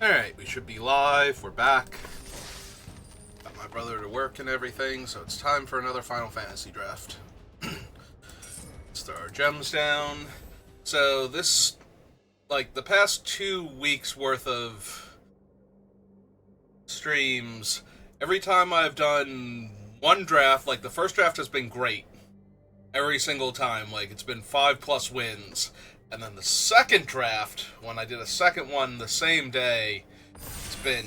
Alright, we should be live. We're back. Got my brother to work and everything, so it's time for another Final Fantasy draft. Let's throw our gems down. So this, like, the past 2 weeks worth of streams, every time I've done one draft, like, the first draft has been great. Every single time, like, it's been 5+ wins. And then the second draft, when I did a second one the same day, it's been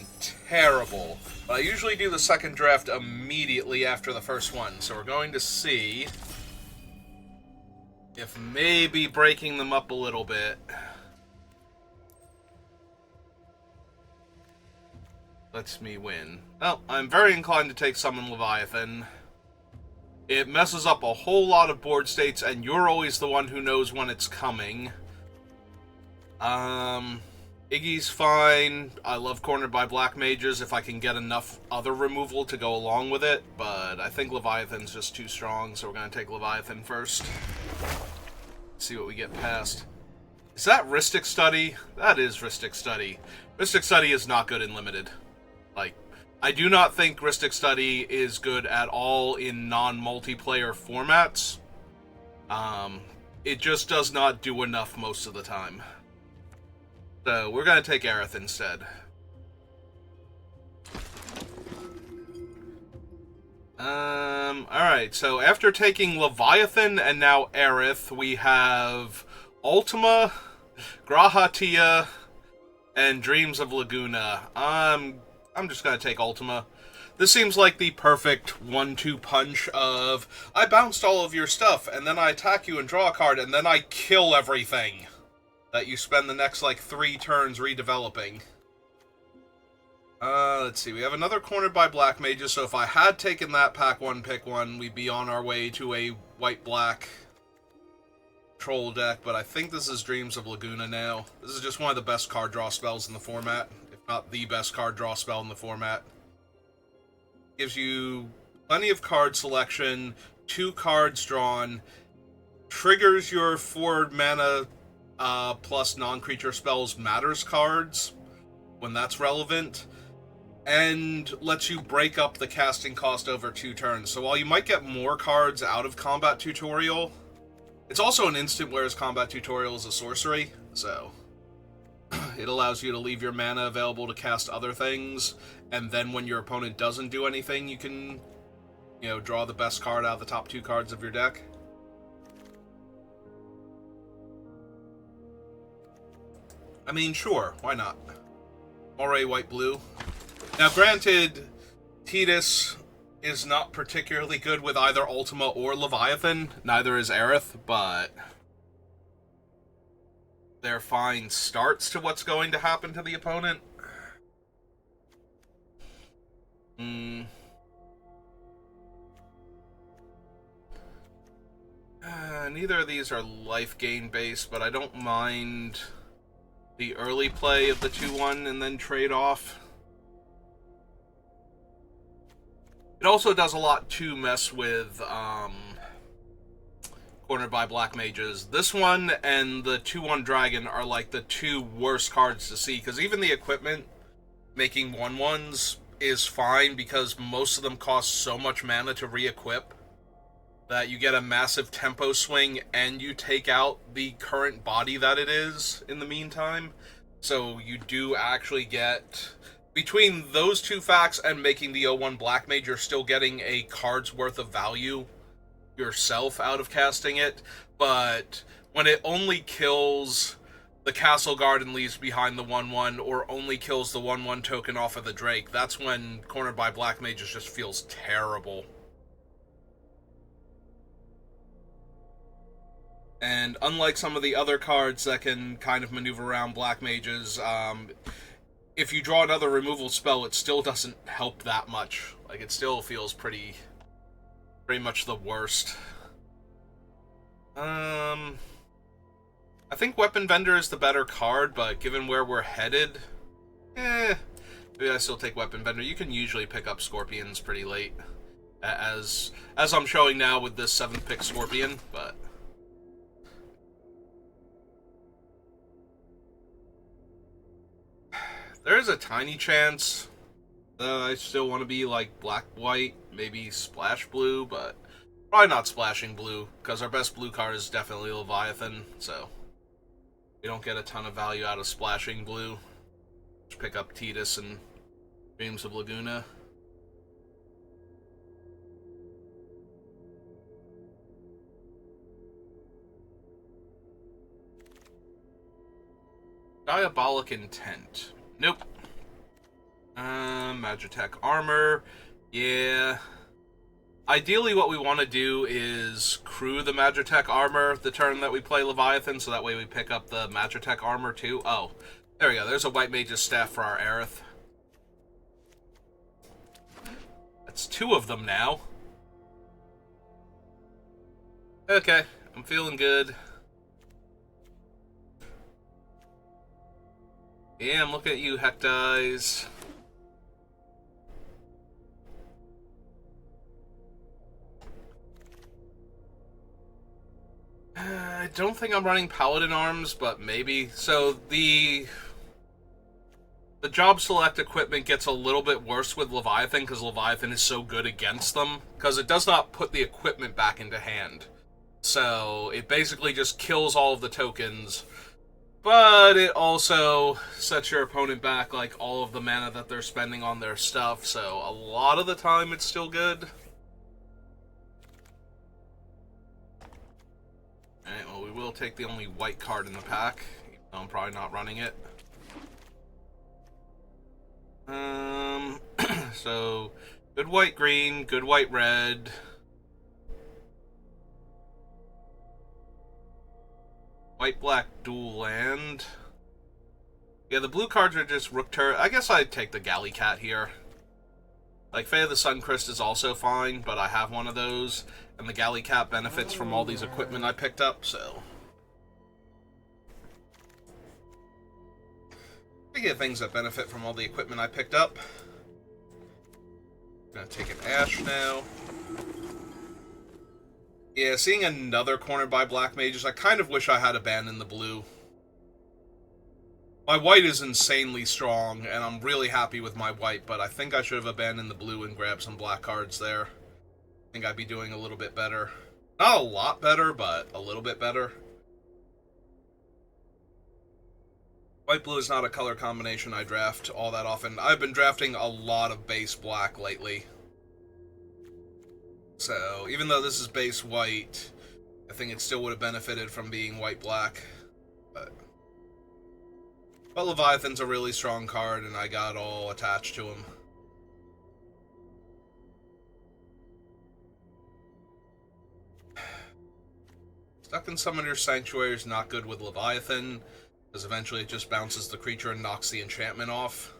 terrible. But I usually do the second draft immediately after the first one, so we're going to see if maybe breaking them up a little bit lets me win. Well, I'm very inclined to take Summon Leviathan. It messes up a whole lot of board states, and you're always the one who knows when it's coming. Iggy's fine. I love Cornered by Black Mages if I can get enough other removal to go along with it, but I think Leviathan's just too strong, so we're going to take Leviathan first. See what we get past. Is that Rhystic Study? That is Rhystic Study. Rhystic Study is not good in Limited. Like, I do not think Rhystic Study is good at all in non-multiplayer formats. It just does not do enough most of the time. So, we're going to take Aerith instead. Alright, so after taking Leviathan and now Aerith, we have Ultima, Grahatia, and Dreams of Laguna. I'm just gonna take Ultima. This seems like the perfect 1-2 punch of, I bounced all of your stuff, and then I attack you and draw a card, and then I kill everything that you spend the next, like, 3 turns redeveloping. Let's see, we have another Cornered by Black Mages, so if I had taken that pack 1, pick 1, we'd be on our way to a white-black troll deck, but I think this is Dreams of Laguna now. This is just one of the best card draw spells in the format. Not the best card draw spell in the format. Gives you plenty of card selection, 2 cards drawn, triggers your 4 mana plus non-creature spells matters cards when that's relevant, and lets you break up the casting cost over 2 turns. So while you might get more cards out of Combat Tutorial, it's also an instant, whereas Combat Tutorial is a sorcery, so it allows you to leave your mana available to cast other things, and then when your opponent doesn't do anything, you can, you know, draw the best card out of the top 2 cards of your deck. I mean, sure, why not? Moray white-blue. Now, granted, Tidus is not particularly good with either Ultima or Leviathan, neither is Aerith, but they're fine starts to what's going to happen to the opponent. Neither of these are life gain based, but I don't mind the early play of the 2-1 and then trade off. It also does a lot to mess with Cornered by Black Mages. This one and the 2-1 Dragon are like the 2 worst cards to see, because even the equipment making 1-1s is fine because most of them cost so much mana to re-equip that you get a massive tempo swing and you take out the current body that it is in the meantime. So you do actually get, between those 2 facts and making the 0-1 Black Mage, you're still getting a card's worth of value yourself out of casting it, but when it only kills the Castle Guard and leaves behind the 1-1, or only kills the 1-1 token off of the Drake, that's when Cornered by Black Mages just feels terrible. And unlike some of the other cards that can kind of maneuver around Black Mages, if you draw another removal spell, it still doesn't help that much. Like, it still feels pretty much the worst. I think Weapon Vendor is the better card, but given where we're headed, maybe I still take Weapon Vendor. You can usually pick up Scorpions pretty late, as I'm showing now with this 7th pick Scorpion, but There is a tiny chance that I still want to be like black-white, maybe splash blue, but probably not splashing blue, because our best blue card is definitely Leviathan, so we don't get a ton of value out of splashing blue. Just pick up Tidus and Dreams of Laguna. Diabolic Intent. Nope. Magitech Armor. Yeah. Ideally what we want to do is crew the Magitech Armor the turn that we play Leviathan, so that way we pick up the Magitech Armor too. Oh, there we go. There's a White Mage's Staff for our Aerith. That's 2 of them now. Okay, I'm feeling good. Yeah, I'm looking at you, Hecht Eyes. I don't think I'm running Paladin Arms, but maybe. So the job select equipment gets a little bit worse with Leviathan, because Leviathan is so good against them, because it does not put the equipment back into hand. So it basically just kills all of the tokens, but it also sets your opponent back like all of the mana that they're spending on their stuff, so a lot of the time it's still good. Alright, well, we will take the only white card in the pack, even though I'm probably not running it. So, good white green, good white red. White black dual land. Yeah, the blue cards are just Rook Turret. I guess I'd take the Galley Cat here. Like, Fae of the Suncrist is also fine, but I have one of those, and the Galley Cat benefits from all these equipment I picked up, so. I get things that benefit from all the equipment I picked up. Gonna take an Ash now. Yeah, seeing another cornered by Black Mages, I kind of wish I had abandoned the blue. My white is insanely strong, and I'm really happy with my white, but I think I should have abandoned the blue and grabbed some black cards there. I think I'd be doing a little bit better. Not a lot better, but a little bit better. White-blue is not a color combination I draft all that often. I've been drafting a lot of base black lately. So, even though this is base white, I think it still would have benefited from being white-black. But Leviathan's a really strong card, and I got all attached to him. Stuck in Summoner's Sanctuary is not good with Leviathan, because eventually it just bounces the creature and knocks the enchantment off.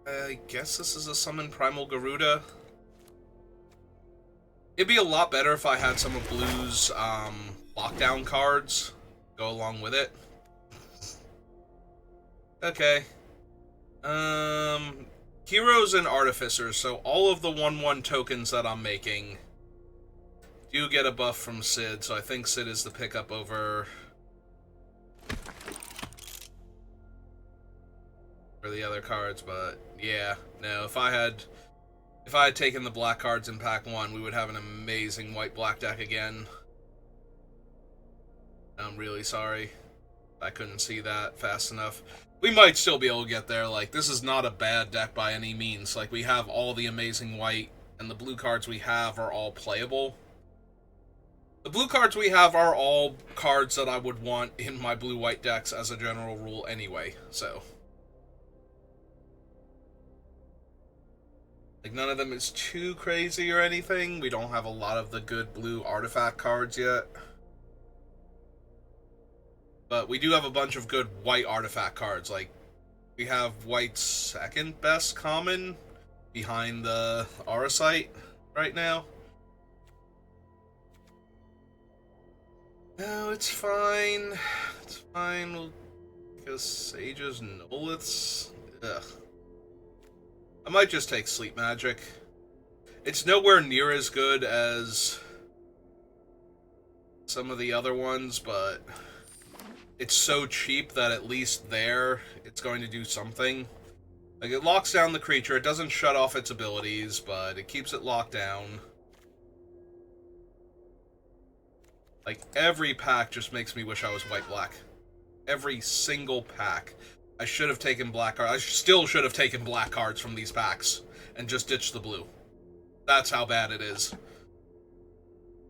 I guess this is a summon Primal Garuda. It'd be a lot better if I had some of Blue's lockdown cards go along with it. Okay. Heroes and Artificers, so all of the 1/1 tokens that I'm making do get a buff from Sid, so I think Sid is the pickup over for the other cards, but yeah, no, if I had taken the black cards in pack 1, we would have an amazing white-black deck again. I'm really sorry. I couldn't see that fast enough. We might still be able to get there. Like, this is not a bad deck by any means. Like, we have all the amazing white, and the blue cards we have are all playable. The blue cards we have are all cards that I would want in my blue-white decks as a general rule anyway, so. Like, none of them is too crazy or anything. We don't have a lot of the good blue artifact cards yet. But we do have a bunch of good white artifact cards. Like, we have white's second best common behind the Auracite right now. No, it's fine. It's fine. We'll get Sage's Noliths. Ugh. I might just take Sleep Magic. It's nowhere near as good as some of the other ones, but it's so cheap that at least there, it's going to do something. Like, it locks down the creature, it doesn't shut off its abilities, but it keeps it locked down. Like, every pack just makes me wish I was white-black. Every single pack. I should have taken black cards. I still should have taken black cards from these packs and just ditched the blue. That's how bad it is.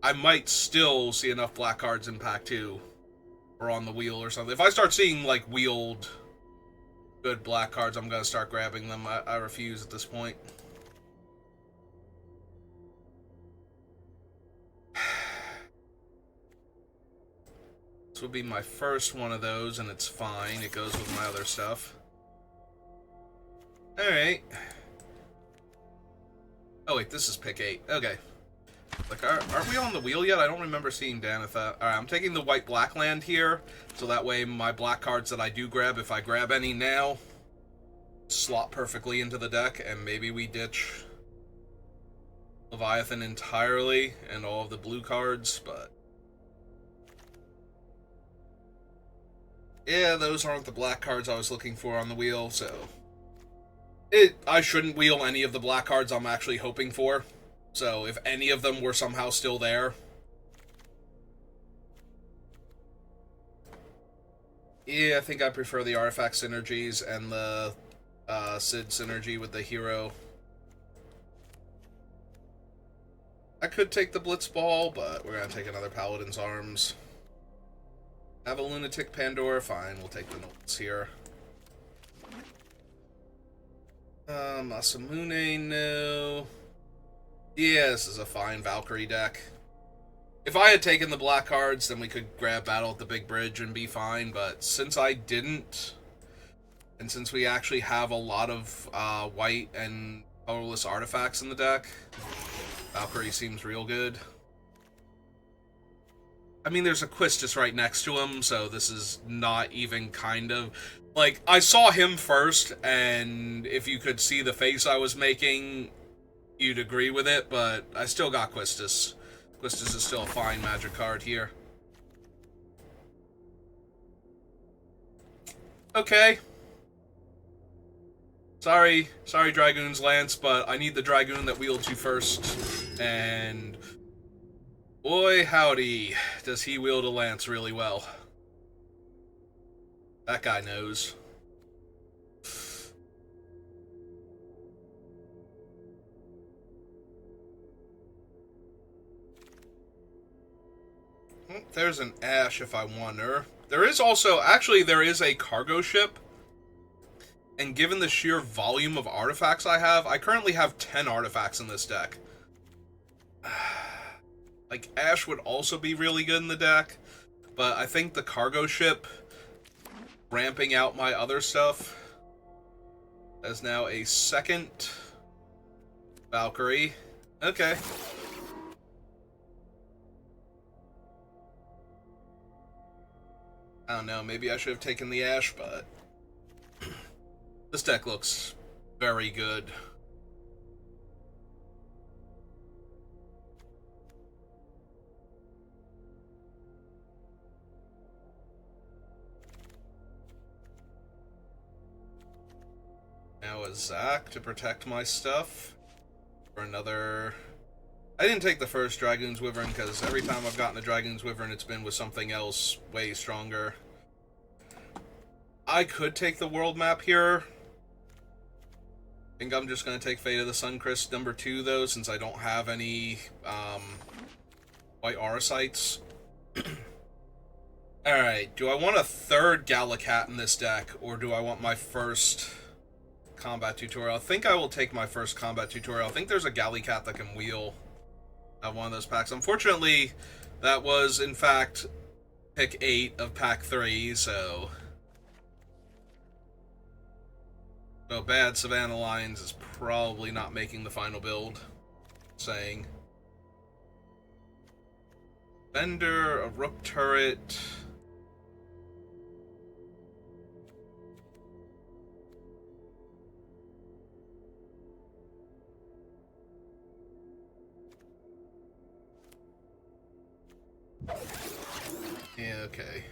I might still see enough black cards in pack 2 or on the wheel or something. If I start seeing, like, wheeled good black cards, I'm going to start grabbing them. I refuse at this point. This would be my first one of those, and it's fine. It goes with my other stuff. Alright. Oh wait, this is pick 8. Okay. Like, aren't we on the wheel yet? I don't remember seeing Danitha. Alright, I'm taking the white-black land here, so that way my black cards that I do grab, if I grab any now, slot perfectly into the deck, and maybe we ditch Leviathan entirely and all of the blue cards, but... yeah, those aren't the black cards I was looking for on the wheel, so... I shouldn't wheel any of the black cards I'm actually hoping for. So, if any of them were somehow still there... yeah, I think I prefer the artifact synergies and the Sid synergy with the hero. I could take the Blitzball, but we're gonna take another Paladin's Arms. Have a Lunatic Pandora, fine, we'll take the notes here. Masamune, no. Yeah, this is a fine Valkyrie deck. If I had taken the black cards, then we could grab Battle at the Big Bridge and be fine, but since I didn't, and since we actually have a lot of white and colorless artifacts in the deck, Valkyrie seems real good. I mean, there's a Quistis right next to him, so this is not even kind of... like, I saw him first, and if you could see the face I was making, you'd agree with it, but I still got Quistis. Quistis is still a fine magic card here. Okay. Sorry, Dragoon's Lance, but I need the Dragoon that wields you first, and... boy, howdy, does he wield a lance really well. That guy knows. There's an Ash if I want her. There is also, actually, there is a cargo ship. And given the sheer volume of artifacts I have, I currently have 10 artifacts in this deck. Like, Ash would also be really good in the deck, but I think the cargo ship ramping out my other stuff as now a second Valkyrie. Okay. I don't know, maybe I should have taken the Ash, but this deck looks very good. Now a Zac to protect my stuff. For another... I didn't take the first Dragoon's Wyvern, because every time I've gotten a Dragoon's Wyvern, it's been with something else way stronger. I could take the world map here. I think I'm just going to take Fate of the Suncrist number 2, though, since I don't have any white Aurosites. Alright, do I want a third Gallicat in this deck, or do I want my first combat tutorial? I think I will take my first combat tutorial. I think there's a Gallicat that can wheel at one of those packs. Unfortunately, that was, in fact, pick 8 of pack 3, so... so bad Savannah Lions is probably not making the final build. Saying. Bender, a Rook Turret... yeah, okay.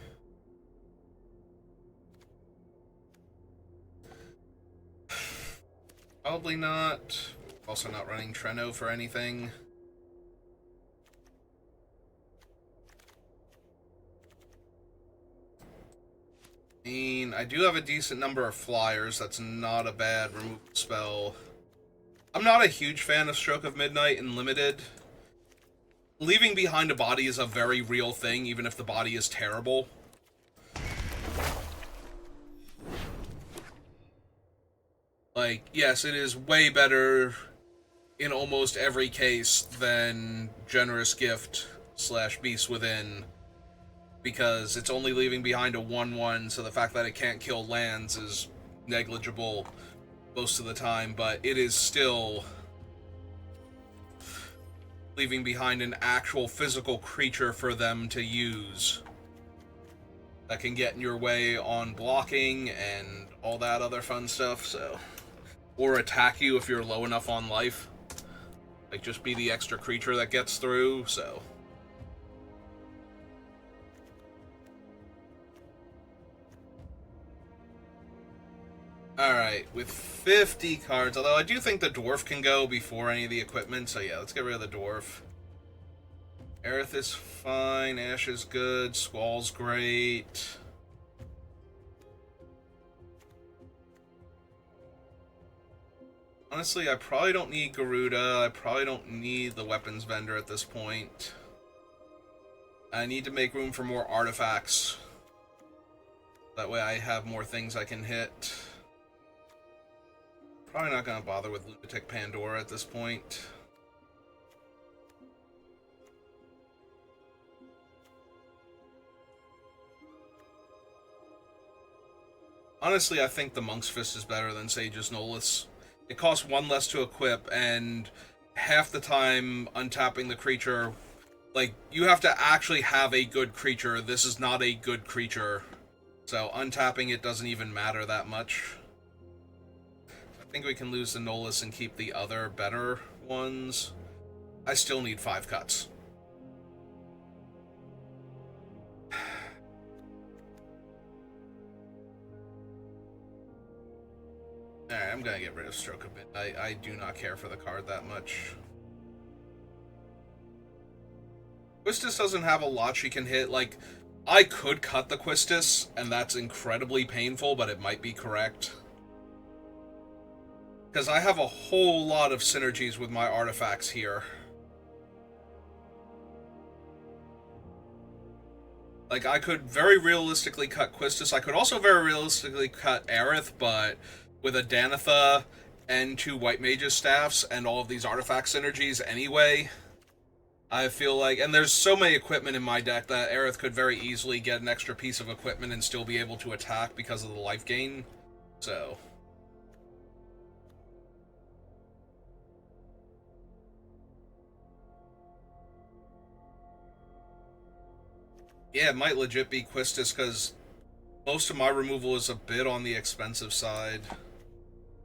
Probably not. Also not running Treno for anything. I mean, I do have a decent number of flyers. That's not a bad removal spell. I'm not a huge fan of Stroke of Midnight in Limited. Leaving behind a body is a very real thing, even if the body is terrible. Like, yes, it is way better in almost every case than Generous Gift / Beast Within, because it's only leaving behind a 1/1, so the fact that it can't kill lands is negligible most of the time, but it is still leaving behind an actual physical creature for them to use that can get in your way on blocking and all that other fun stuff, so... Or attack you if you're low enough on life. Like, just be the extra creature that gets through, so... Alright, with 50 cards, although I do think the Dwarf can go before any of the equipment, so yeah, let's get rid of the Dwarf. Aerith is fine, Ash is good, Squall's great. Honestly, I probably don't need Garuda, I probably don't need the Weapons Vendor at this point. I need to make room for more artifacts. That way I have more things I can hit. Probably not going to bother with Lunatic Pandora at this point. Honestly, I think the Monk's Fist is better than Sage's Nolus. It costs 1 less to equip, and half the time untapping the creature... Like, you have to actually have a good creature. This is not a good creature. So untapping it doesn't even matter that much. I think we can lose the Nolus and keep the other better ones. I still need 5 cuts. Alright, I'm gonna get rid of Stroke of Midnight. I do not care for the card that much. Quistis doesn't have a lot she can hit. Like, I could cut the Quistis, and that's incredibly painful, but it might be correct. Because I have a whole lot of synergies with my artifacts here. Like, I could very realistically cut Quistis. I could also very realistically cut Aerith, but with a Danitha and 2 White Mage's Staffs and all of these artifact synergies anyway, I feel like... And there's so many equipment in my deck that Aerith could very easily get an extra piece of equipment and still be able to attack because of the life gain. So... Yeah, it might legit be Quistis, because most of my removal is a bit on the expensive side.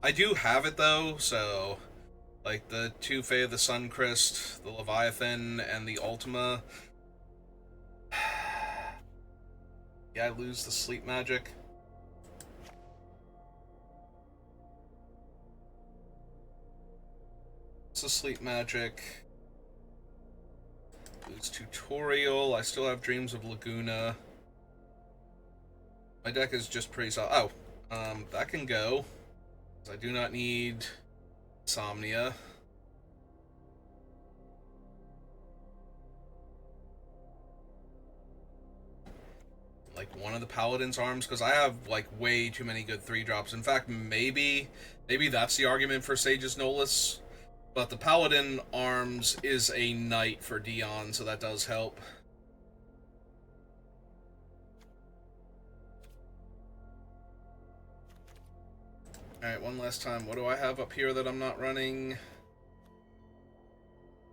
I do have it, though, so... Like, the 2 Fae of the Suncrest, the Leviathan, and the Ultima. Yeah, I lose the Sleep Magic. It's a Sleep Magic. Lose Tutorial. I still have Dreams of Laguna. My deck is just pretty solid. Oh, that can go. I do not need Insomnia. Like, one of the Paladin's Arms, because I have, like, way too many good 3-drops. In fact, maybe that's the argument for Sage's Nolus. But the Paladin Arms is a knight for Dion, so that does help. Alright, one last time. What do I have up here that I'm not running?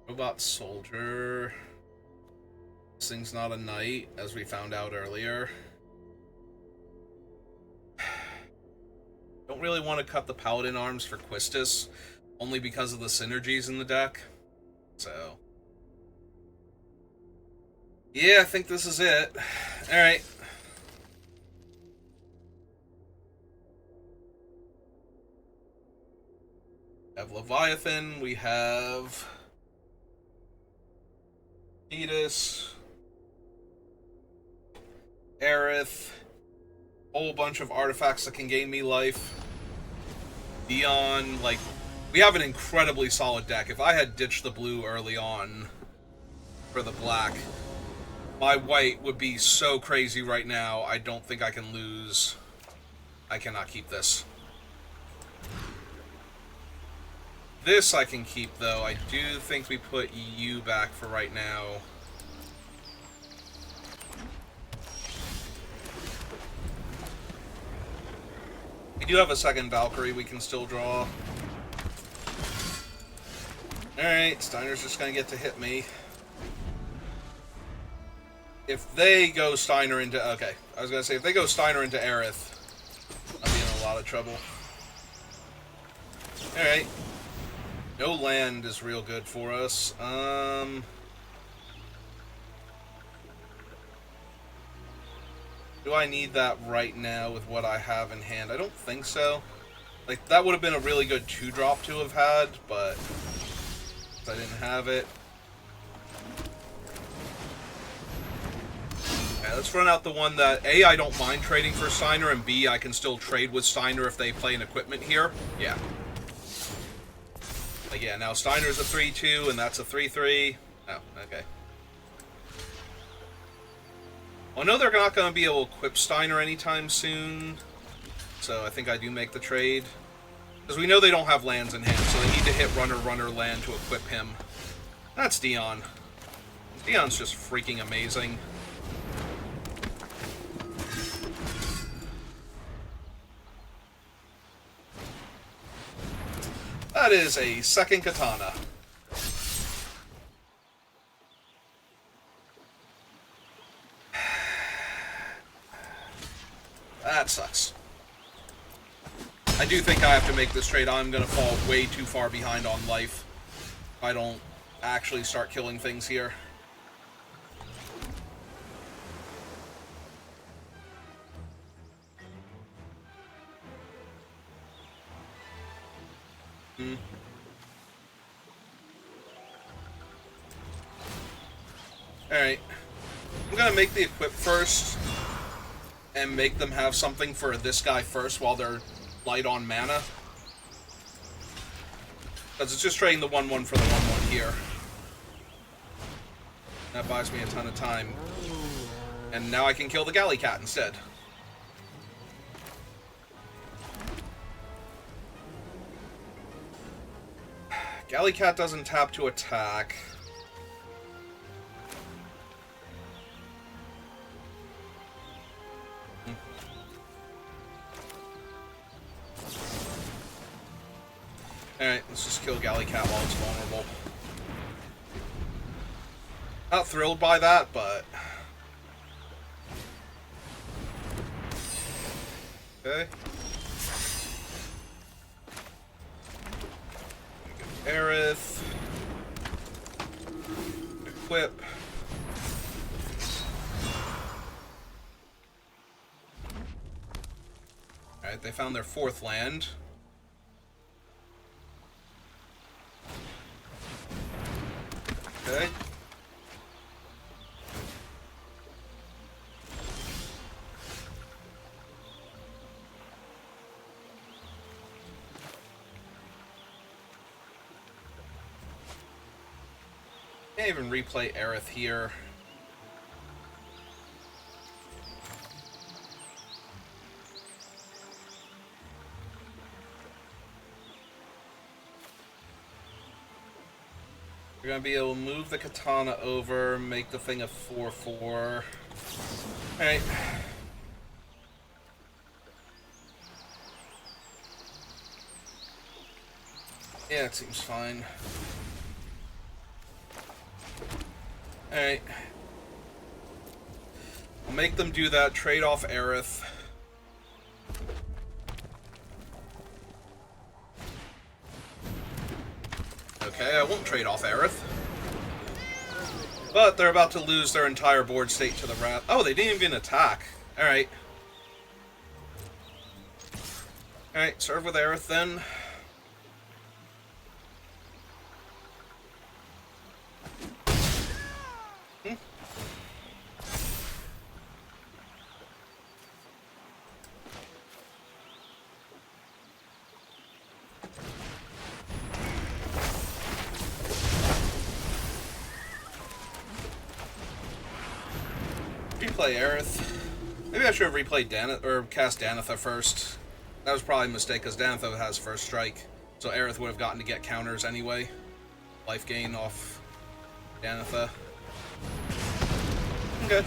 Robot Soldier. This thing's not a knight, as we found out earlier. Don't really want to cut the Paladin Arms for Quistis, only because of the synergies in the deck. So... yeah, I think this is it. Alright. We have Leviathan, we have Thetis, Aerith, whole bunch of artifacts that can gain me life. Dion, like, we have an incredibly solid deck. If I had ditched the blue early on for the black, my white would be so crazy right now, I don't think I can lose. I cannot keep this. This I can keep, though. I do think we put you back for right now. We do have a second Valkyrie we can still draw. Alright, Steiner's just gonna get to hit me. If they go Steiner into... Okay, I was gonna say, if they go Steiner into Aerith, I'll be in a lot of trouble. Alright. No land is real good for us. Do I need that right now with what I have in hand? I don't think so. Like, that would have been a really good 2-drop to have had, but I didn't have it. Okay, let's run out the one that, A, I don't mind trading for Steiner, and B, I can still trade with Steiner if they play an equipment here. Yeah. Like, yeah, now Steiner's a 3-2, and that's a 3-3. Oh, okay. Well, I know they're not going to be able to equip Steiner anytime soon, so I think I do make the trade. Because we know they don't have lands in hand, so they need to hit runner land to equip him. That's Dion. Dion's just freaking amazing. That is a second katana. That sucks. I do think I have to make this trade. I'm going to fall way too far behind on life if I don't actually start killing things here. Alright. I'm going to make the equip first and make them have something for this guy first while they're light on mana. Because it's just trading the 1-1 for the 1-1 here. That buys me a ton of time. And now I can kill the Galley Cat instead. Galley Cat doesn't tap to attack. Alright, let's just kill Galley Cat while it's vulnerable. Not thrilled by that, but... Okay. Aerith. Equip. Alright, they found their 4th land. Okay. Can't even replay Aerith here. We're gonna be able to move the katana over, make the thing a 4-4. Alright. Yeah, it seems fine. Alright. I'll make them do that, trade off Aerith. Okay, I won't trade off Aerith. But they're about to lose their entire board state to the Wrath. Oh, they didn't even attack. Alright. Alright, serve with Aerith then. replay Aerith. Maybe I should have replayed Danitha, or cast Danitha first. That was probably a mistake, because Danitha has first strike. So Aerith would have gotten to get counters anyway. Life gain off Danitha. Okay.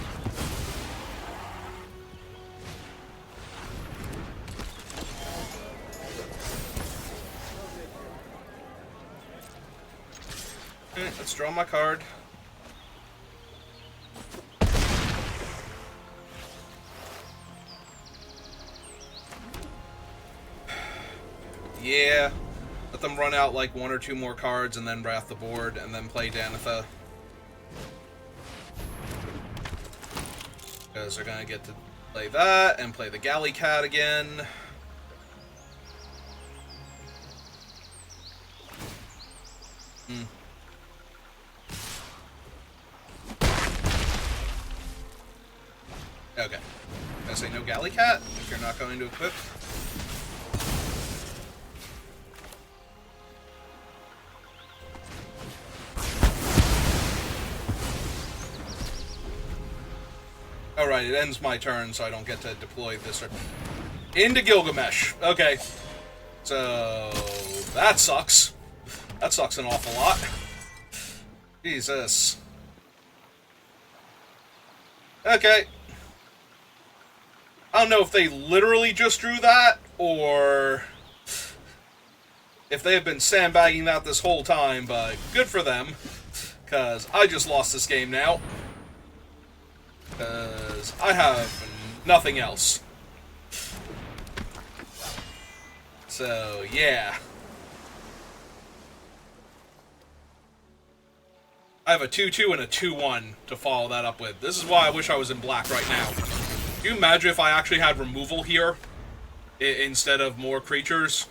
Alright, let's draw my card. Yeah. Let them run out like 1 or 2 more cards and then wrath the board and then play Danitha. Because they're gonna get to play that and play the Galley Cat again. Okay. I'm gonna say no Galley Cat if you're not going to equip. Alright, it ends my turn, so I don't get to deploy this. Into Gilgamesh. Okay. So, that sucks. That sucks an awful lot. Jesus. Okay. I don't know if they literally just drew that, or if they have been sandbagging that this whole time, but good for them. Because I just lost this game now. Because I have nothing else. So, yeah. I have a 2-2 and a 2-1 to follow that up with. This is why I wish I was in black right now. Can you imagine if I actually had removal here instead of more creatures?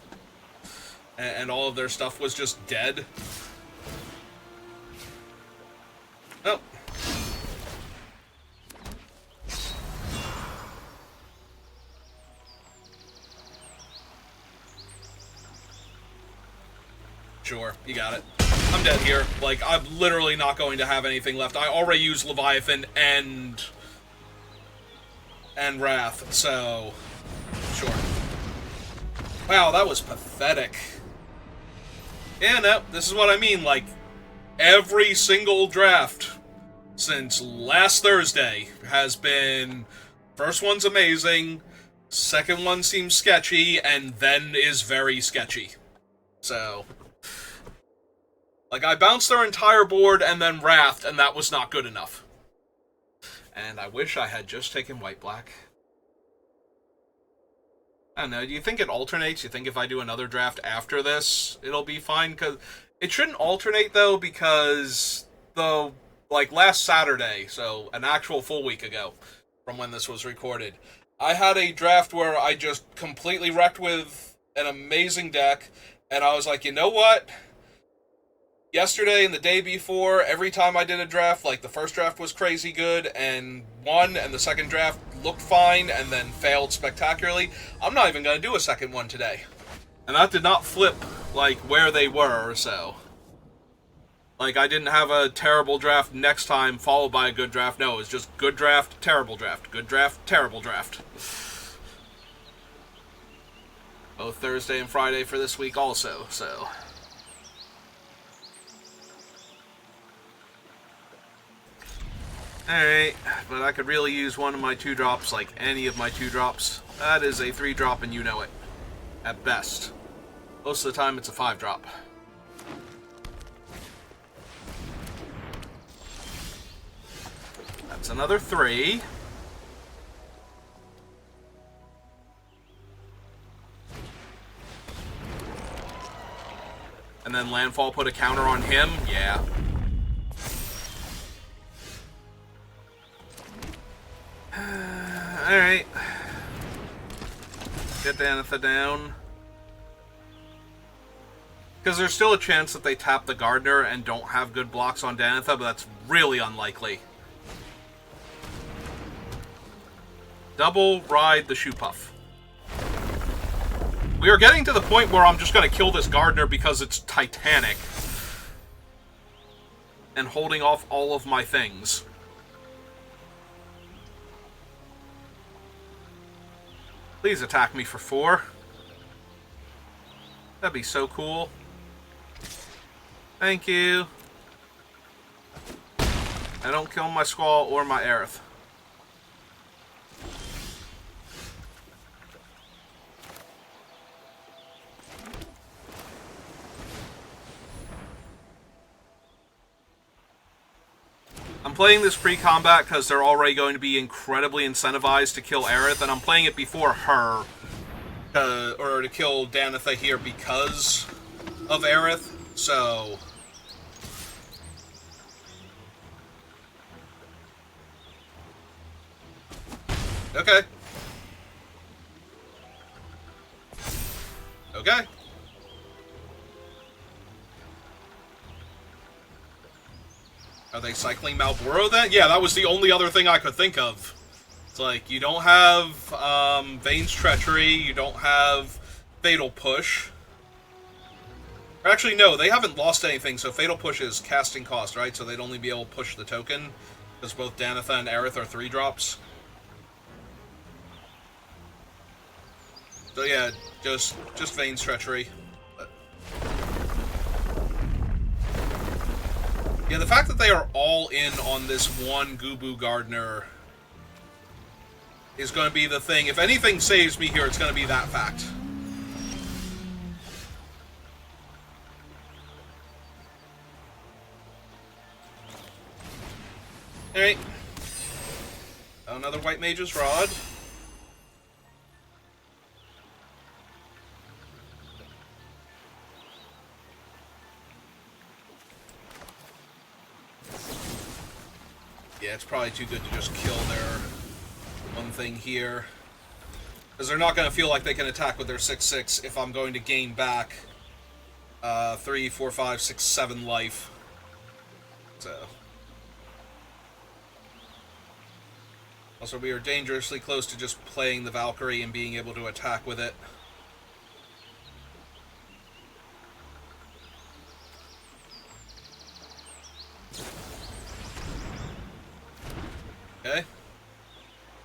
And all of their stuff was just dead? Oh. Sure, you got it. I'm dead here. Like, I'm literally not going to have anything left. I already used Leviathan and Wrath, so sure. Wow, that was pathetic. Yeah, no, this is what I mean. Like, every single draft since last Thursday has been, first one's amazing, second one seems sketchy, and then is very sketchy. So, like, I bounced their entire board and then wrathed, and that was not good enough. And I wish I had just taken white-black. I don't know, do you think it alternates? You think if I do another draft after this, it'll be fine? Because it shouldn't alternate, though, because like, last Saturday, so an actual full week ago from when this was recorded, I had a draft where I just completely wrecked with an amazing deck, and I was like, you know what? Yesterday and the day before, every time I did a draft, like, the first draft was crazy good and won, and the second draft looked fine and then failed spectacularly. I'm not even going to do a second one today. And that did not flip, like, where they were, so. Like, I didn't have a terrible draft next time followed by a good draft. No, it was just good draft, terrible draft. Good draft, terrible draft. Both Thursday and Friday for this week also, so. Alright, but I could really use one of my 2-drops, like any of my 2-drops. That is a 3-drop and you know it. At best. Most of the time it's a 5-drop. That's another 3. And then Landfall put a counter on him? Yeah. Alright. Get Danitha down. Because there's still a chance that they tap the Gardener and don't have good blocks on Danitha, but that's really unlikely. Double ride the Shoe Puff. We are getting to the point where I'm just going to kill this Gardener because it's Titanic. And holding off all of my things. Please attack me for 4. That'd be so cool. Thank you. I don't kill my Squall or my Aerith. I'm playing this pre-combat because they're already going to be incredibly incentivized to kill Aerith, and I'm playing it before her. Or to kill Danitha here because of Aerith, so... Okay. Okay. Are they cycling Malboro then? Yeah, that was the only other thing I could think of. It's like, you don't have Vayne's Treachery, you don't have Fatal Push. Or actually, no, they haven't lost anything, so Fatal Push is casting cost, right? So they'd only be able to push the token, because both Danitha and Aerith are 3-drops. So yeah, just Vayne's Treachery. But... yeah, the fact that they are all in on this one Gubu Gardener is going to be the thing. If anything saves me here, it's going to be that fact. Alright. Another White Mage's Rod. Yeah, it's probably too good to just kill their one thing here. Because they're not going to feel like they can attack with their 6/6 if I'm going to gain back 3, 4, 5, 6, 7 life. So. Also, we are dangerously close to just playing the Valkyrie and being able to attack with it. Okay.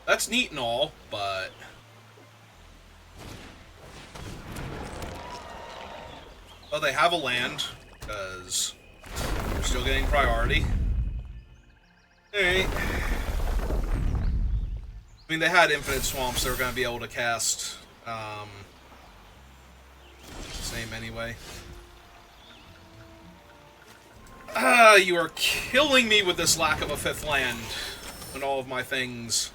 That's neat and all, but... well, they have a land, because they're still getting priority. Alright. I mean, they had Infinite Swamps they were going to be able to cast. Same anyway. You are killing me with this lack of a 5th land. And all of my things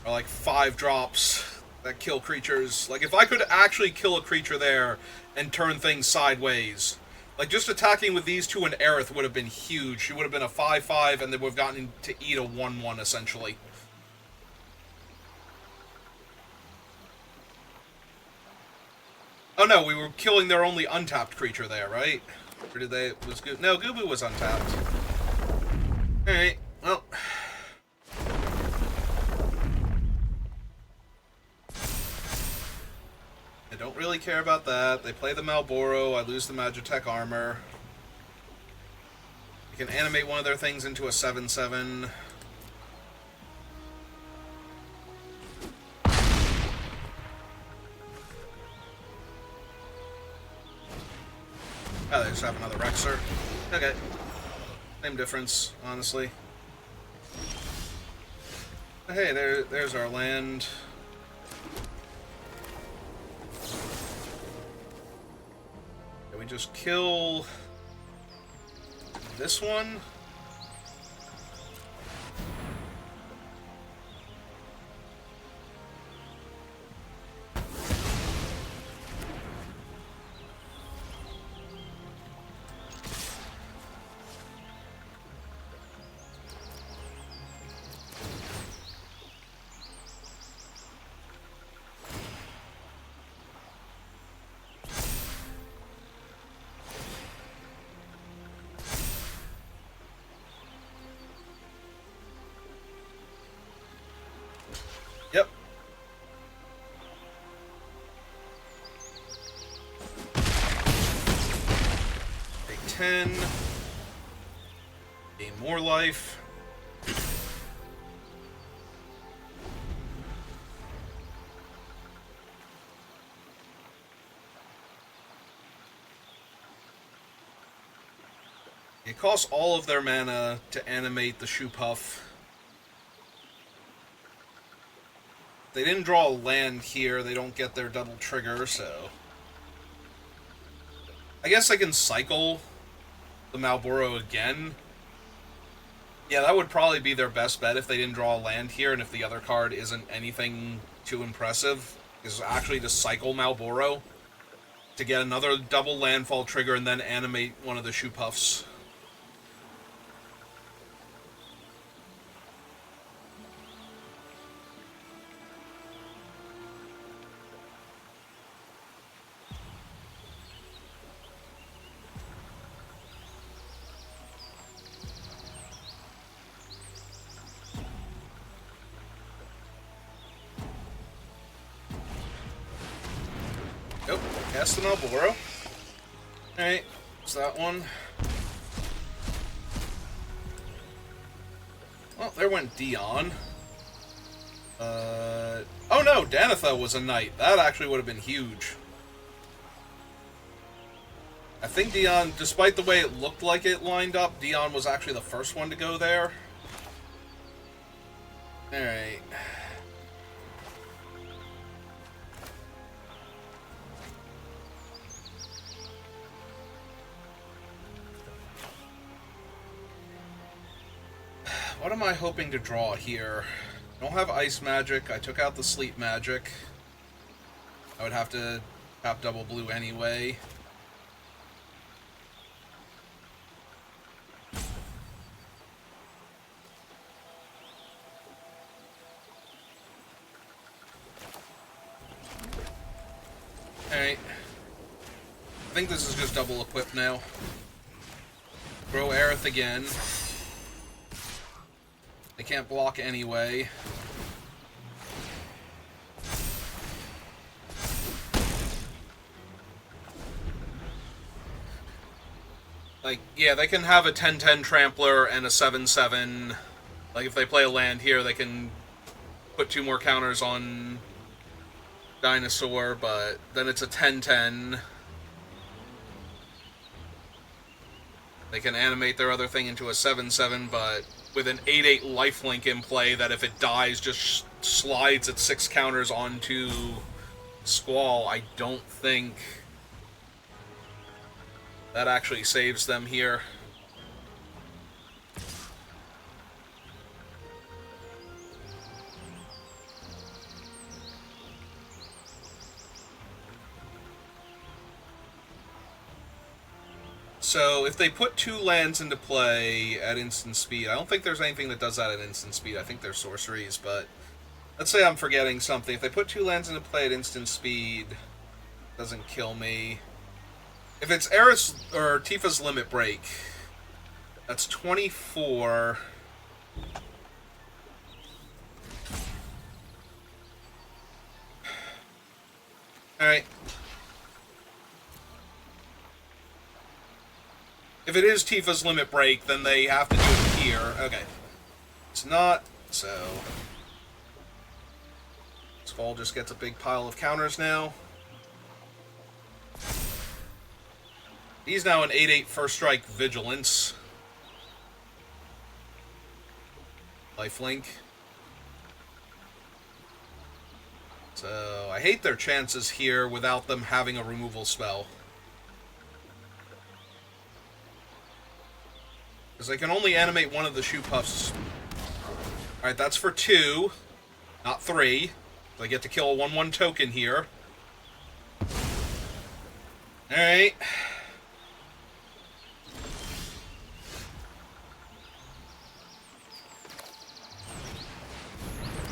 are like 5 drops that kill creatures. Like, if I could actually kill a creature there and turn things sideways, like, just attacking with these 2 and Aerith would have been huge. She would have been a 5/5, and they would have gotten to eat a 1/1, essentially. Oh no, we were killing their only untapped creature there, right? Or did they... no, Gubu was untapped. Alright, well... I don't really care about that. They play the Malboro, I lose the Magitech armor. You can animate one of their things into a 7/7. Oh, they just have another Rexer. Okay. Same difference, honestly. Hey, there's our land. Can we just kill this one? Yep. Take 10. Gain more life. It costs all of their mana to animate the Shoe Puff. They didn't draw a land here, they don't get their double trigger, so... I guess I can cycle the Malboro again. Yeah, that would probably be their best bet if they didn't draw a land here, and if the other card isn't anything too impressive, is actually to cycle Malboro to get another double landfall trigger and then animate one of the Shoe Puffs. Nope, cast the Malboro. Alright, it's that one. Well, there went Dion. Oh no, Danitha was a knight. That actually would have been huge. I think Dion, despite the way it looked like it lined up, Dion was actually the first one to go there. Alright. What am I hoping to draw here? I don't have Ice Magic. I took out the Sleep Magic. I would have to tap double blue anyway. Alright. I think this is just double equip now. Grow Aerith again. They can't block anyway. Like, yeah, they can have a 10-10 Trampler and a 7-7. Like, if they play a land here, they can put 2 more counters on Dinosaur, but then it's a 10-10. They can animate their other thing into a 7-7, but with an 8-8 lifelink in play that if it dies just slides its 6 counters onto Squall, I don't think that actually saves them here. So, if they put 2 lands into play at instant speed, I don't think there's anything that does that at instant speed. I think they're sorceries, but let's say I'm forgetting something. If they put 2 lands into play at instant speed, it doesn't kill me. If it's Aerith's or Tifa's Limit Break, that's 24. Alright. If it is Tifa's Limit Break, then they have to do it here. Okay. It's not, so... Squall just gets a big pile of counters now. He's now an 8-8 First Strike Vigilance. Lifelink. So, I hate their chances here without them having a removal spell. Because they can only animate one of the Shoe Puffs. Alright, that's for 2, not 3. So I get to kill a 1-1 token here. Alright.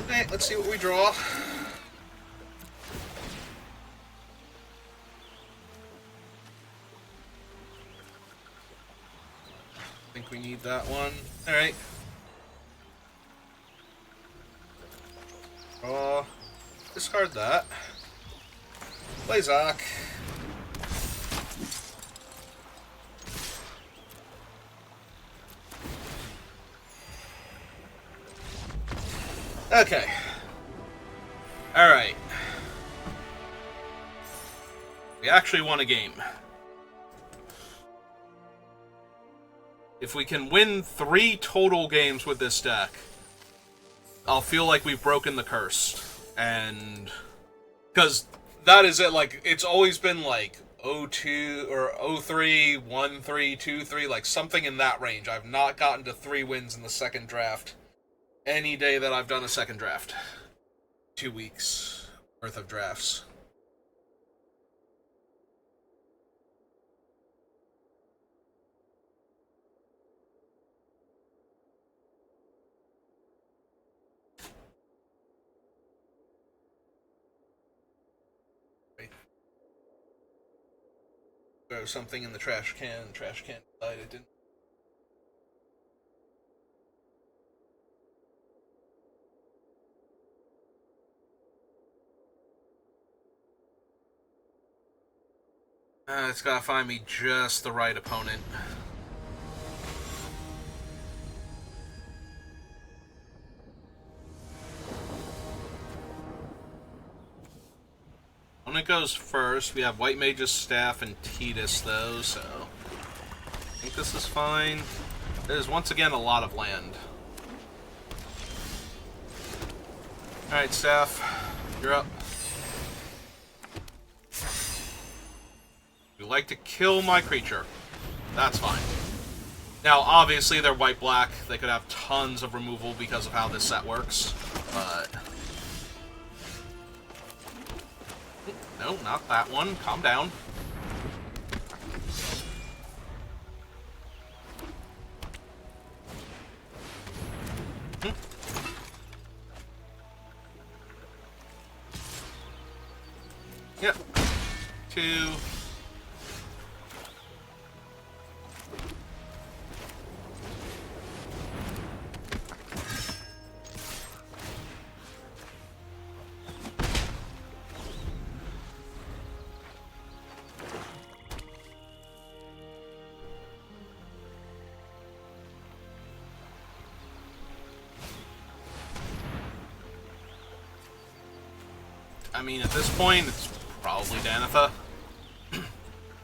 Alright, let's see what we draw. I think we need that one. Alright. Draw. Discard that. Play Zoc. Okay. Alright. We actually won a game. If we can win 3 total games with this deck, I'll feel like we've broken the curse. And... because that is it, like, it's always been, like, 0-2, or 0-3, 1-3, 2-3, like, something in that range. I've not gotten to 3 wins in the second draft any day that I've done a second draft. 2 weeks worth of drafts. Throw something in the trash can. The trash can decided it didn't. It's gotta find me just the right opponent. Opponent goes first. We have White Mage's Staff and Tidus, though, so I think this is fine. There's once again a lot of land. Alright, Staff, you're up. You like to kill my creature. That's fine. Now, obviously, they're white-black. They could have tons of removal because of how this set works, but... no, not that one. Calm down. Yep. 2... I mean, at this point, it's probably Danitha.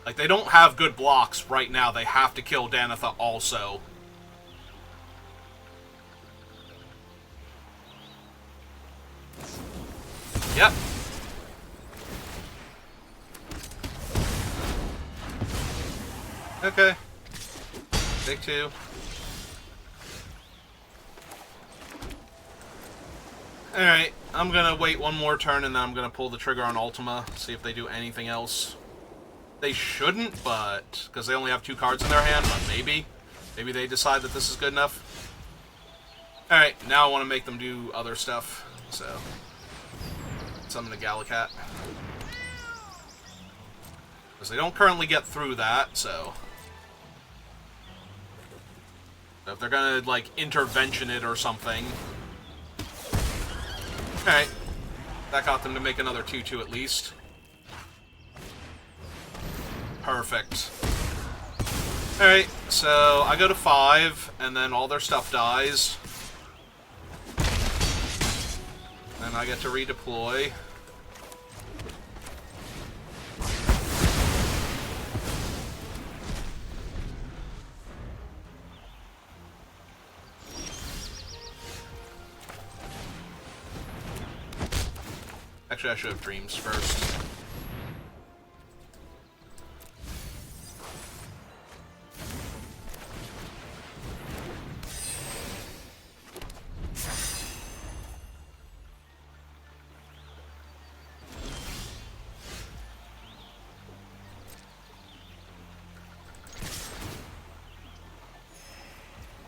Like, they don't have good blocks right now. They have to kill Danitha also. Yep. Okay. Take 2. Alright, I'm gonna wait one more turn and then I'm gonna pull the trigger on Ultima, see if they do anything else. They shouldn't, but... because they only have 2 cards in their hand, but maybe. Maybe they decide that this is good enough. Alright, now I want to make them do other stuff, so... summon a Gallicat. Because they don't currently get through that, so... so if they're gonna, like, intervention it or something... alright. That got them to make another 2-2 at least. Perfect. Alright, so I go to 5, and then all their stuff dies. And I get to redeploy. Actually, I should have Dreams first.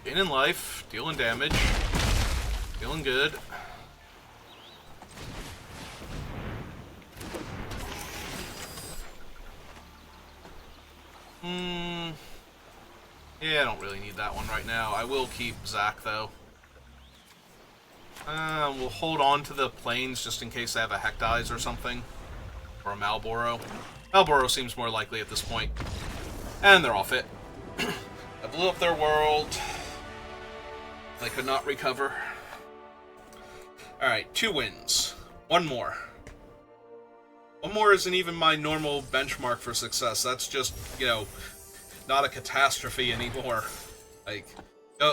Gaining life, dealing damage, feeling good. Yeah, I don't really need that one right now. I will keep Zach, though. We'll hold on to the planes just in case they have a Hecht Eyes or something. Or a Malboro. Malboro seems more likely at this point. And they're off it. I blew up their world. They could not recover. Alright, 2 wins. 1 more. 1 more isn't even my normal benchmark for success. That's just, you know, not a catastrophe anymore. Like,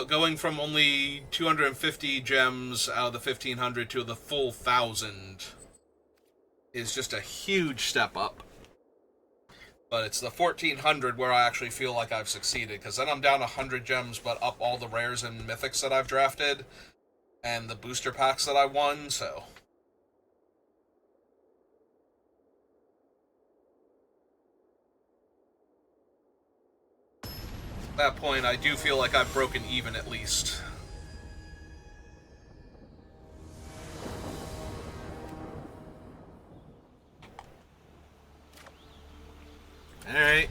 going from only 250 gems out of the 1500 to the full 1000 is just a huge step up. But it's the 1400 where I actually feel like I've succeeded, because then I'm down 100 gems, but up all the rares and mythics that I've drafted, and the booster packs that I won, so... At that point, I do feel like I've broken even at least. Alright.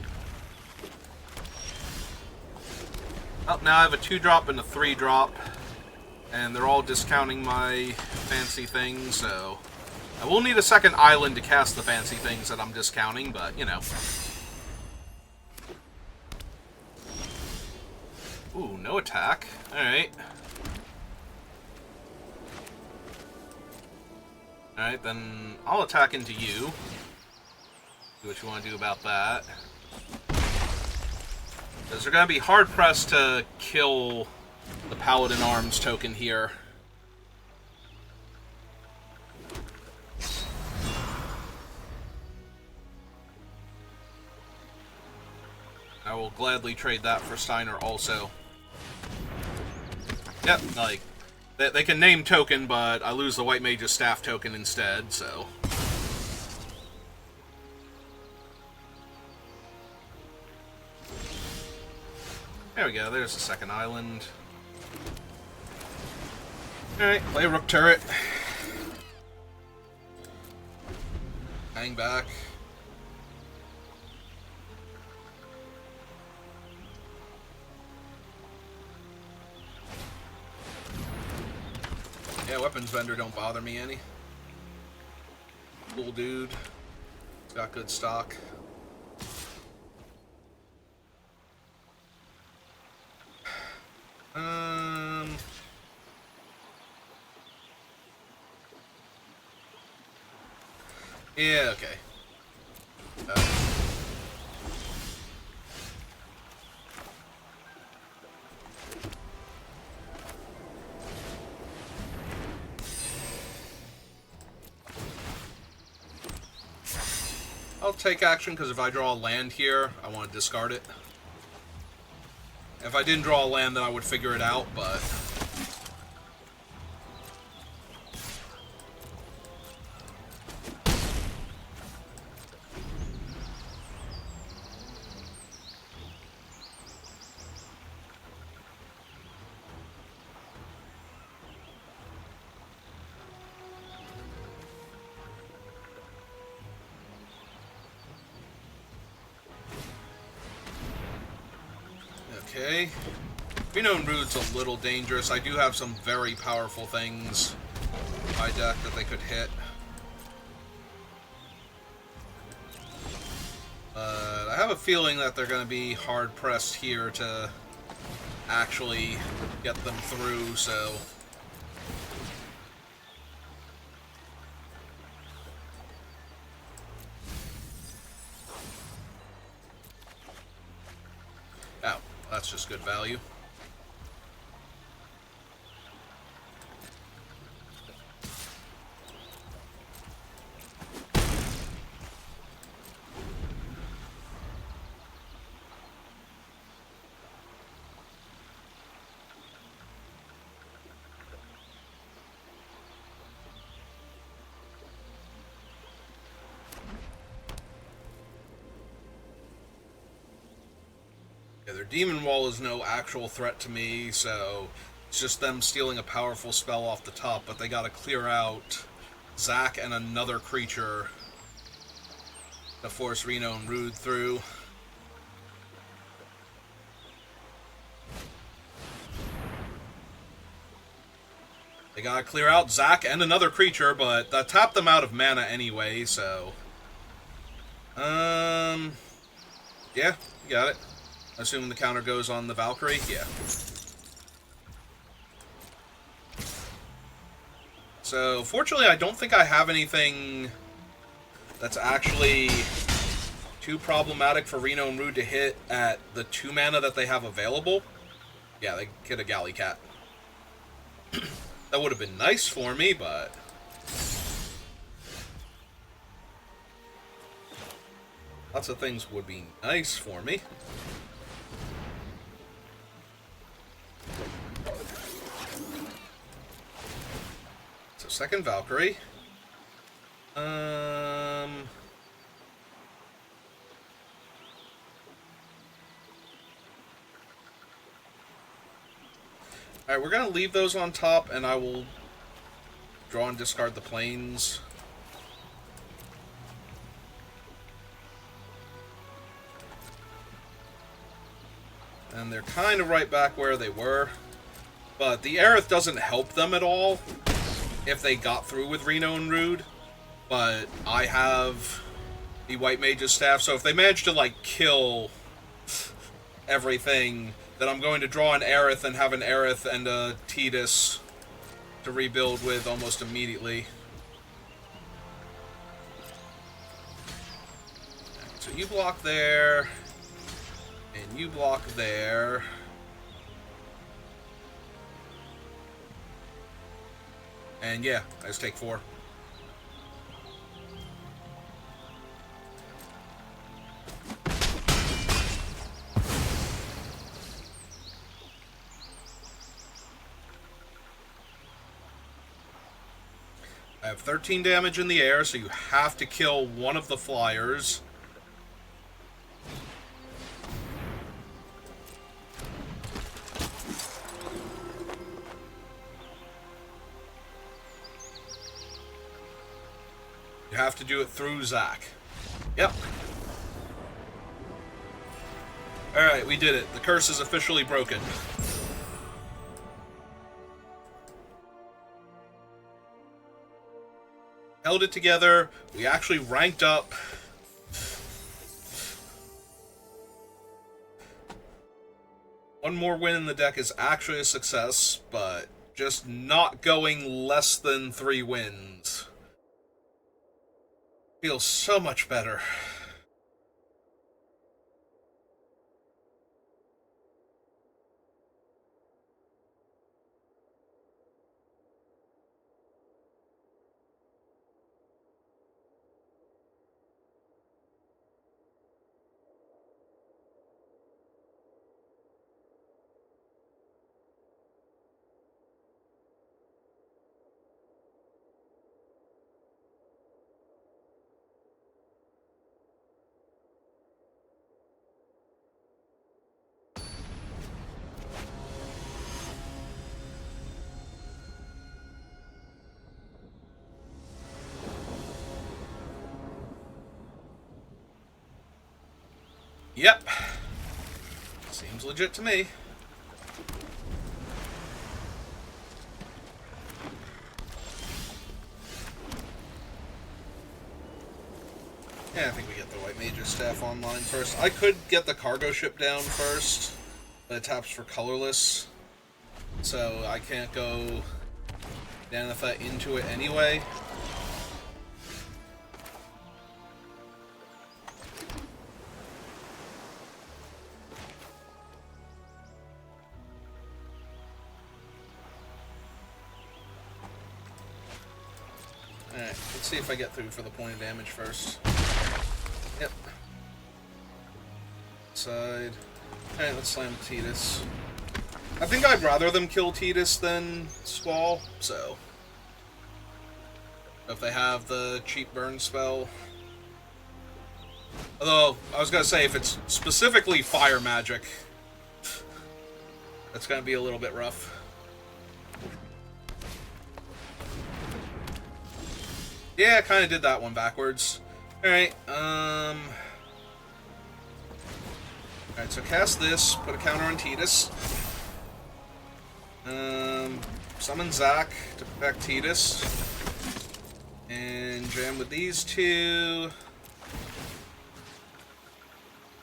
Oh, now I have a 2-drop and a 3-drop. And they're all discounting my fancy things, so... I will need a second island to cast the fancy things that I'm discounting, but, you know. Ooh, no attack. Alright. Alright, then I'll attack into you. Do what you want to do about that. Because they're going to be hard-pressed to kill the Paladin Arms token here. I will gladly trade that for Steiner also. Yep, like, they can name token, but I lose the White Mage's Staff token instead, so... There we go, there's the second island. Alright, play Rook Turret. Hang back. Yeah, Weapons Vendor don't bother me any. Cool dude. He's got good stock. Yeah, okay. I'll take action, because if I draw a land here, I want to discard it. If I didn't draw a land, then I would figure it out, but... Okay. Renown Root's a little dangerous. I do have some very powerful things in my deck that they could hit. But I have a feeling that they're going to be hard-pressed here to actually get them through, so... Oh, that's just good value. Yeah, their Demon Wall is no actual threat to me, so it's just them stealing a powerful spell off the top, but they gotta clear out Zac and another creature to force Reno and Rude through. They gotta clear out Zac and another creature, but that tapped them out of mana anyway, so... Yeah, you got it. Assuming the counter goes on the Valkyrie? Yeah. So, fortunately, I don't think I have anything that's actually too problematic for Reno and Rude to hit at the 2 mana that they have available. Yeah, they get a galley cat. That would have been nice for me, but... Lots of things would be nice for me. So, second Valkyrie. Alright, we're gonna leave those on top, and I will draw and discard the planes. And they're kind of right back where they were. But the Aerith doesn't help them at all if they got through with Reno and Rude. But I have the White Mage's Staff, so if they manage to, like, kill everything, then I'm going to draw an Aerith and have an Aerith and a Tidus to rebuild with almost immediately. So you block there, and you block there. And yeah, I just take 4. I have 13 damage in the air, so you have to kill one of the flyers. You have to do it through Zac. Yep. Alright, we did it. The curse is officially broken. Held it together. We actually ranked up. One more win in the deck is actually a success, but just not going less than 3 wins. Feels so much better. Yep. Seems legit to me. Yeah, I think we get the White Mage's Staff online first. I could get the cargo ship down first, but it taps for colorless, so I can't go Danitha into it anyway. Alright, let's see if I get through for the point of damage first. Yep. Side. Alright, let's slam Tidus. I think I'd rather them kill Tidus than Squall, so... if they have the cheap burn spell. Although, I was gonna say, if it's specifically fire magic, that's gonna be a little bit rough. Yeah, I kind of did that one backwards. Alright, alright, so cast this, put a counter on Tidus. Summon Zac to protect Tidus. And jam with these two.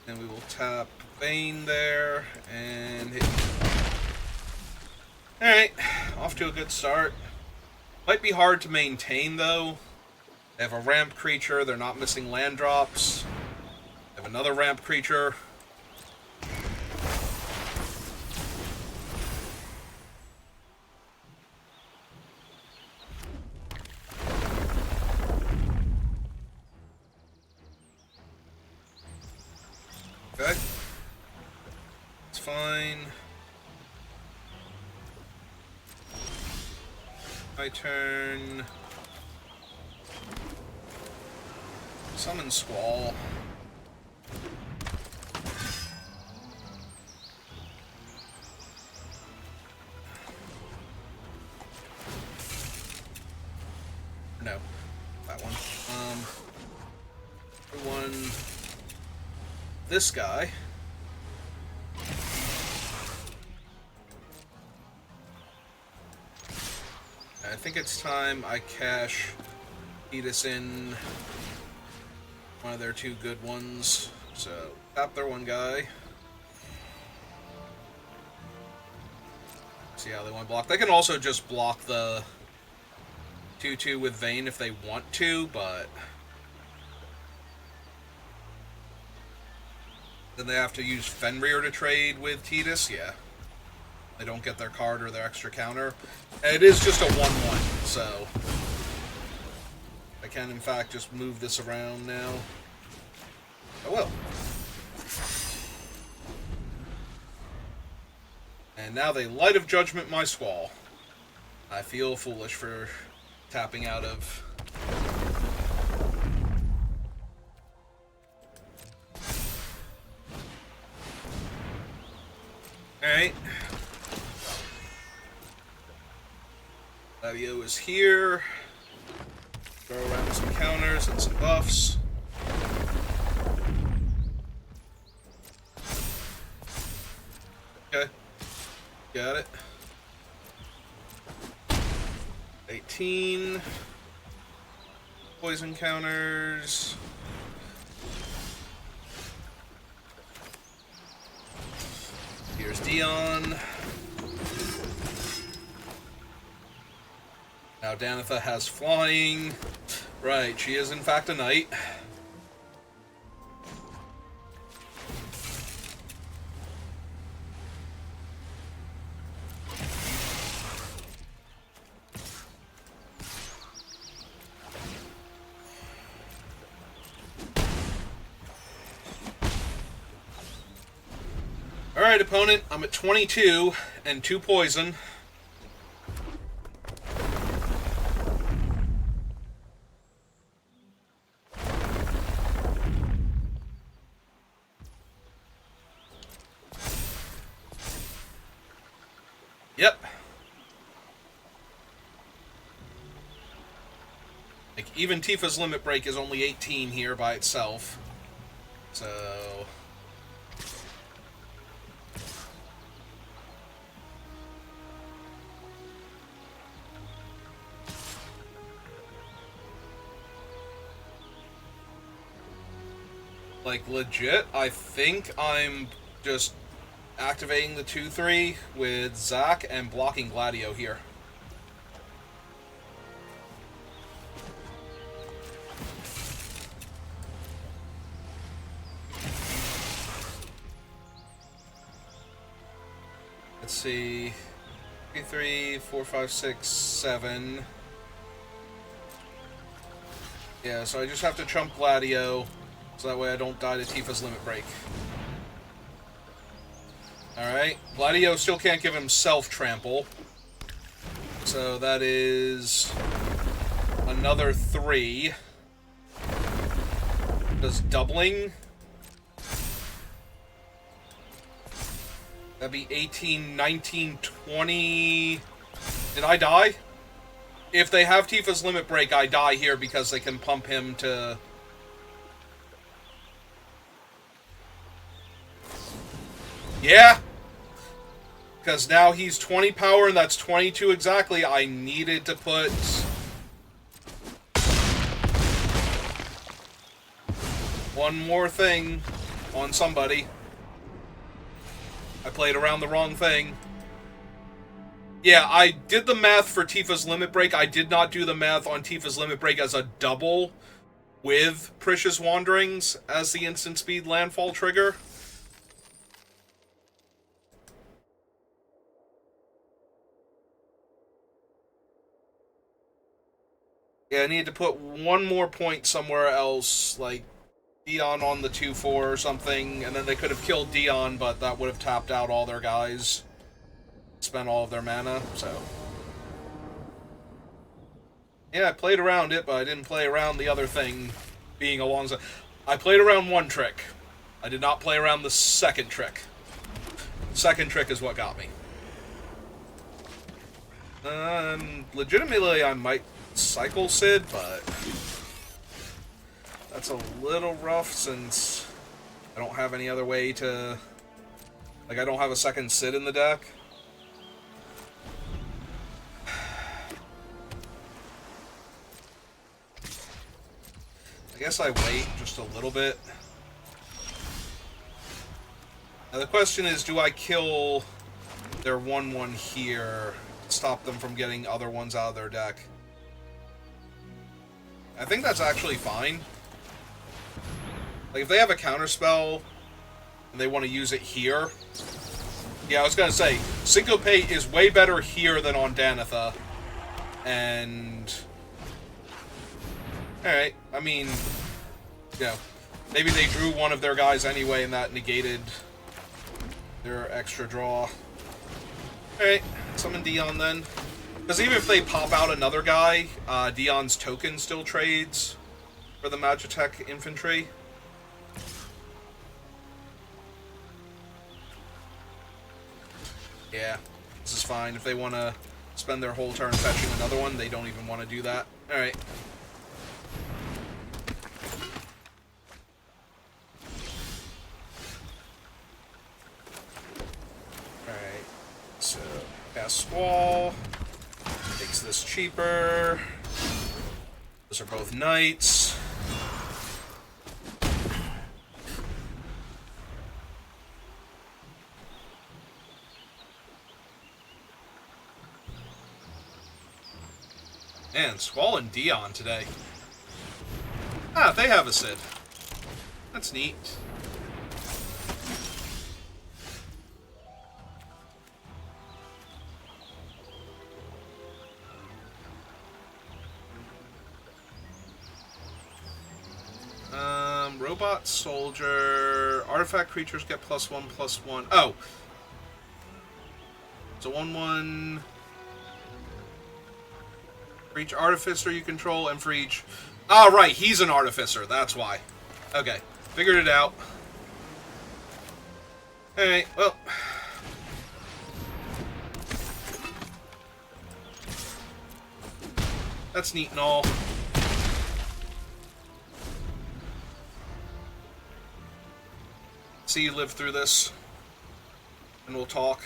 And we will tap Bane there, and hit. Alright, off to a good start. Might be hard to maintain, though. They have a ramp creature, they're not missing land drops. They have another ramp creature. fine. My turn. Summon Squall. No, that one. One. This guy. I think it's time I cash Thetis in one of their two good ones. So, tap their one guy. See how they want to block. They can also just block the 2-2 with Vayne if they want to, but then they have to use Fenrir to trade with Thetis. Yeah. They don't get their card or their extra counter. And it is just a 1-1, so I can, in fact, just move this around now. I will. And now they Light of Judgment my Squall. I feel foolish for tapping out of... Alright. Gladio is here. Throw around some counters and some buffs. Okay. Got it. 18. Poison counters. Here's Dion. Now Danitha has flying. Right, she is in fact a knight. Alright, opponent, I'm at 22 and 2 poison. Yep. Like, even Tifa's limit break is only 18 here by itself. So... like, legit, I think I'm just activating the 2-3 with Zac and blocking Gladio here. Let's see. 3, 4, 5, 6, 7. Yeah, so I just have to chump Gladio, so that way I don't die to Tifa's limit break. Alright, Gladio still can't give himself trample. So that is another 3. Does doubling? That'd be 18, 19, 20... Did I die? If they have Tifa's limit break, I die here because they can pump him to... Yeah! Because now he's 20 power and that's 22 exactly. I needed to put... one more thing on somebody. I played around the wrong thing. Yeah, I did the math for Tifa's limit break. I did not do the math on Tifa's limit break as a double with Priscia's Wanderings as the instant speed landfall trigger. Yeah, I need to put one more point somewhere else, like Dion on the 2-4 or something, and then they could have killed Dion, but that would have tapped out all their guys. Spent all of their mana, so... Yeah, I played around it, but I didn't play around the other thing being alongside... I played around one trick. I did not play around the second trick. Second trick is what got me. Legitimately, I might cycle Sid, but... That's a little rough since I don't have any other way to... Like, I don't have a second Sid in the deck. I guess I wait just a little bit. Now the question is, do I kill their 1/1 here, stop them from getting other ones out of their deck? I think that's actually fine. Like, if they have a counterspell and they want to use it here... Yeah, I was going to say, Syncopate is way better here than on Danitha. And... Alright, I mean... You know, maybe they drew one of their guys anyway and that negated their extra draw. Alright, summon Dion then. Because even if they pop out another guy, Dion's token still trades for the Magitech infantry. Yeah, this is fine. If they want to spend their whole turn fetching another one, they don't even want to do that. Alright. Alright. So, cast Squall. Makes this cheaper. Those are both knights. Man, Squall and Dion today. Ah, they have a Sid. That's neat. Robot, soldier, artifact creatures get +1/+1. Oh! It's a 1/1... For each artificer you control, and for each... Ah, right, he's an artificer, that's why. Okay, figured it out. Alright, well... That's neat and all. See you live through this, and we'll talk.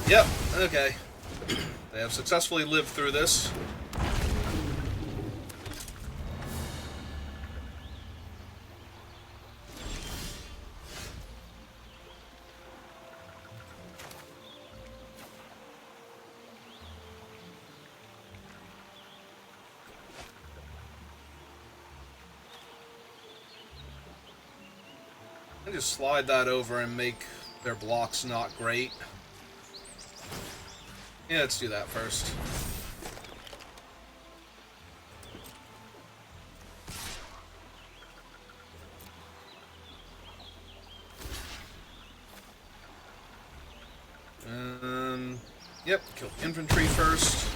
Yep, okay. They have successfully lived through this. I just slide that over and make their blocks not great. Yeah, let's do that first. Yep, kill infantry first.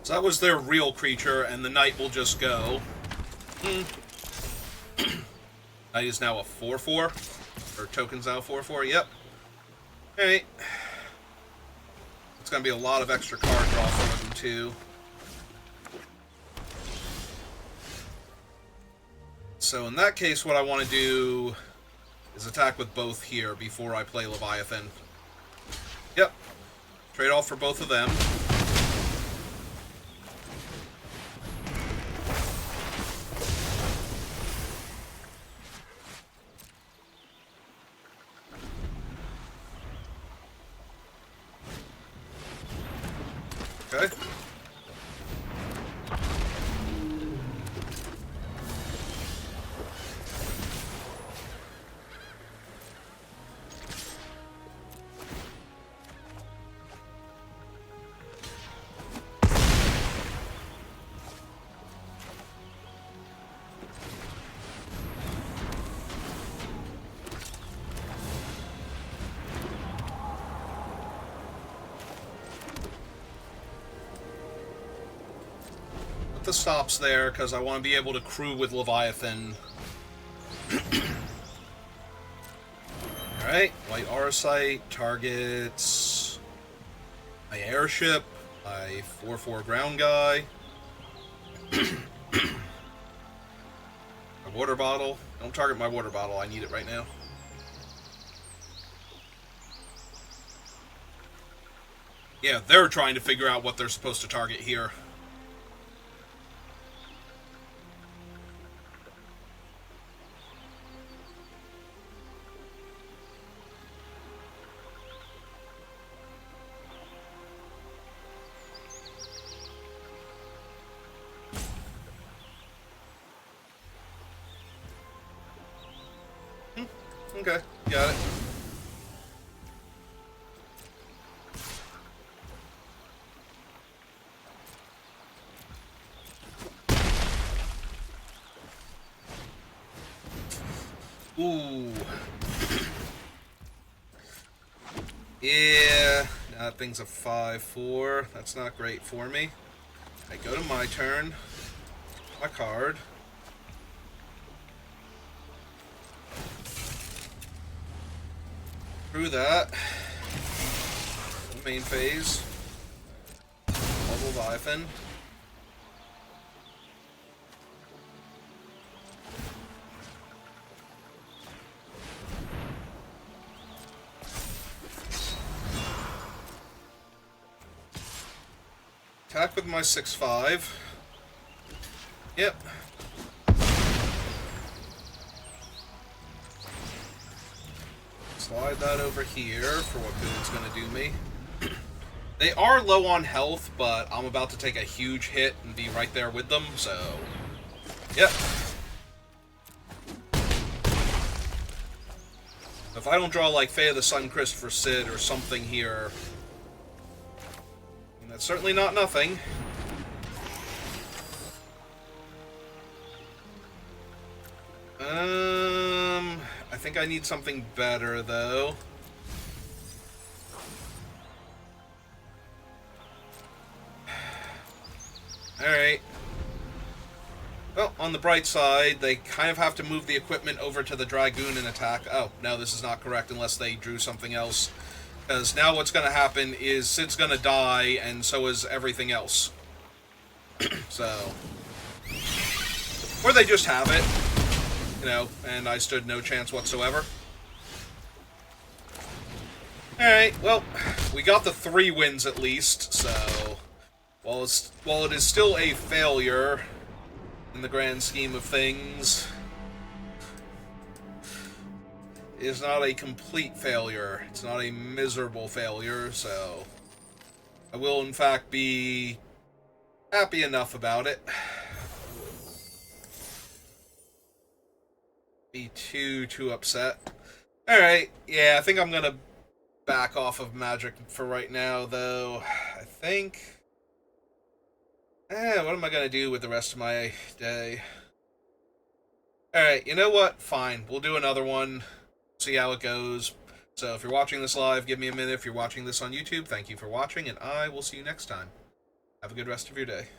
So that was their real creature, and the knight will just go. Knight is now a 4/4. Or token's now 4/4, yep. Alright. It's gonna be a lot of extra card draw for them, too. So in that case, what I want to do is attack with both here before I play Leviathan. Yep. Trade off for both of them. the stops there, because I want to be able to crew with Leviathan. Alright, white Arsite targets my airship, my 4/4 ground guy, my water bottle. Don't target my water bottle, I need it right now. Yeah, they're trying to figure out what they're supposed to target here. Okay, got it. Ooh. Yeah, that thing's a 5/4. That's not great for me. I go to my turn. My card. Through that. Main phase. Leviathan. Attack with my 6/5. Yep. Slide that over here for what good it's going to do me. They are low on health, but I'm about to take a huge hit and be right there with them, so... Yep. If I don't draw, like, Fae of the Sun, Christopher Sid, or something here... That's certainly not nothing. I think I need something better, though. Alright. Well, on the bright side, they kind of have to move the equipment over to the Dragoon and attack. Oh, no, this is not correct unless they drew something else. Because now what's going to happen is Sid's going to die, and so is everything else. So... Or they just have it. You know, and I stood no chance whatsoever. Alright, well, we got the 3 wins at least, so... While it is still a failure in the grand scheme of things, it is not a complete failure. It's not a miserable failure, so I will in fact be happy enough about it. Be too upset. Alright, yeah, I think I'm gonna back off of Magic for right now, though. I think... what am I gonna do with the rest of my day? Alright, you know what? Fine. We'll do another one. See how it goes. So if you're watching this live, give me a minute. If you're watching this on YouTube, thank you for watching, and I will see you next time. Have a good rest of your day.